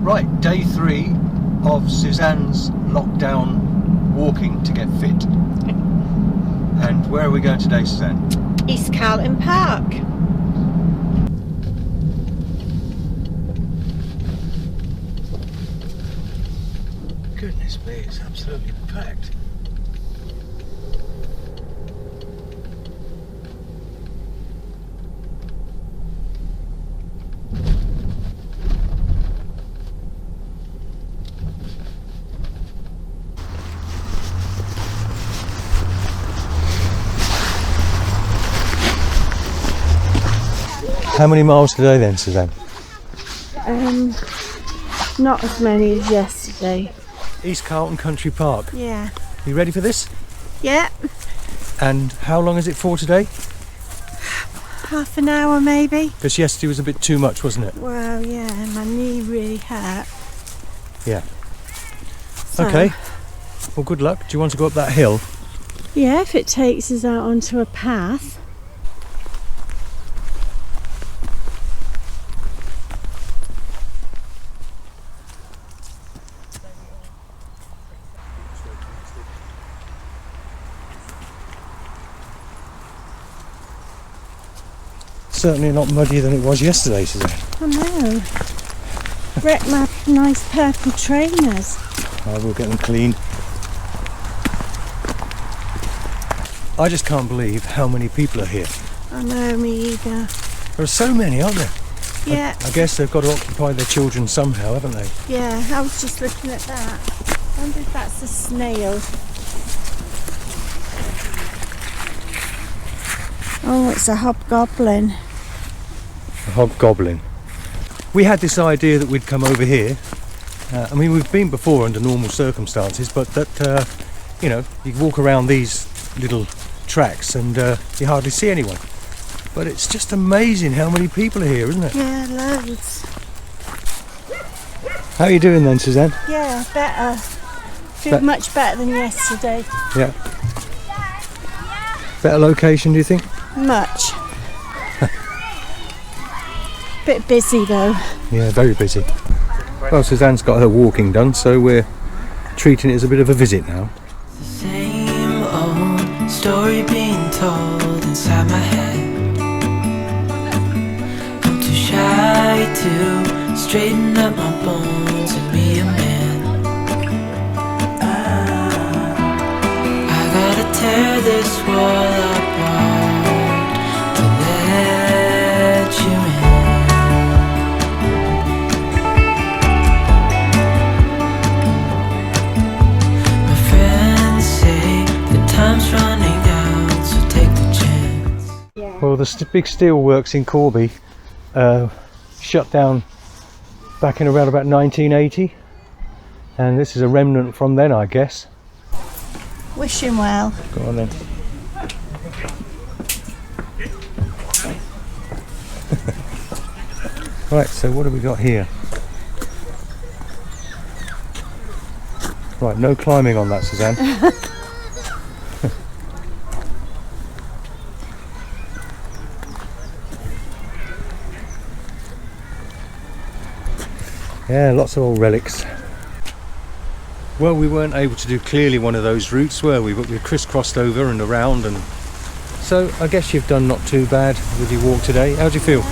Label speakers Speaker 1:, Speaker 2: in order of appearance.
Speaker 1: Right, day 3 of Suzanne's lockdown walking to get fit. And where are we going today, Suzanne?
Speaker 2: East Carlton Park.
Speaker 1: Goodness me, it's absolutely packed. How many miles today then, Suzanne?
Speaker 2: Not as many as yesterday.
Speaker 1: East Carlton Country Park.
Speaker 2: Yeah.
Speaker 1: You ready for this?
Speaker 2: Yeah.
Speaker 1: And how long is it for today?
Speaker 2: Half an hour maybe.
Speaker 1: Because yesterday was a bit too much, wasn't it?
Speaker 2: Well, yeah, my knee really hurt.
Speaker 1: Yeah.
Speaker 2: So,
Speaker 1: Okay. Well, good luck. Do you want to go up that hill?
Speaker 2: yeah, if it takes us out onto a path.
Speaker 1: Certainly not muddier than it was yesterday, Suzanne.
Speaker 2: I know. Wrecked my nice purple trainers.
Speaker 1: I will get them clean. I just can't believe how many people are here.
Speaker 2: I know, me either.
Speaker 1: There are so many, aren't there?
Speaker 2: Yeah.
Speaker 1: I guess they've got to occupy their children somehow, haven't they?
Speaker 2: Yeah, I was just looking at that. I wonder if that's a snail. Oh, it's a hobgoblin.
Speaker 1: A hobgoblin. We had this idea that we'd come over here. I mean, we've been before under normal circumstances, but that, you know, you walk around these little tracks and you hardly see anyone. But it's just amazing how many people are here, isn't it?
Speaker 2: Yeah, loads.
Speaker 1: How are you doing then, Suzanne?
Speaker 2: Yeah, better. Feel much better than yesterday.
Speaker 1: Yeah. Better location, do you think?
Speaker 2: Much. Bit busy though.
Speaker 1: Yeah, very busy. Well, Suzanne's got her walking done, so we're treating it as a bit of a visit now.
Speaker 3: The same old story being told inside my head. I'm too shy to straighten up my bones and be a man. I gotta tear this wall apart to let you in. Time's running out, so take the chance.
Speaker 2: Yeah.
Speaker 1: Well, the big steel works in Corby shut down back in around about 1980, and this is a remnant from then, I guess.
Speaker 2: Wish him well.
Speaker 1: Go on then. Right, so what have we got here? Right, no climbing on that, Suzanne. Yeah, lots of old relics. Well, we weren't able to do clearly one of those routes, were we? But we crisscrossed over and around, and so I guess you've done not too bad with your walk today. How do you feel?